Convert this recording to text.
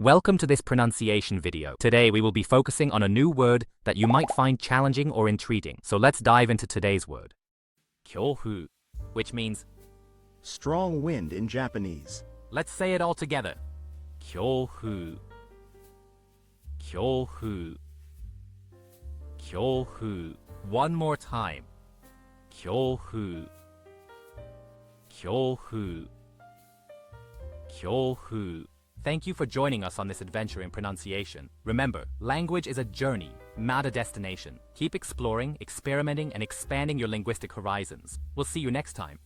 Welcome to this pronunciation video. Today we will be focusing on a new word that you might find challenging or intriguing. So let's dive into today's word. Kyoufuu, which means strong wind in Japanese. let's say it all together. Kyoufuu. Kyoufuu. Kyoufuu. One more time. Kyoufuu. Kyoufuu. Kyoufuu. Thank you for joining us on this adventure in pronunciation. Remember, language is a journey, not a destination. Keep exploring, experimenting, and expanding your linguistic horizons. We'll see you next time.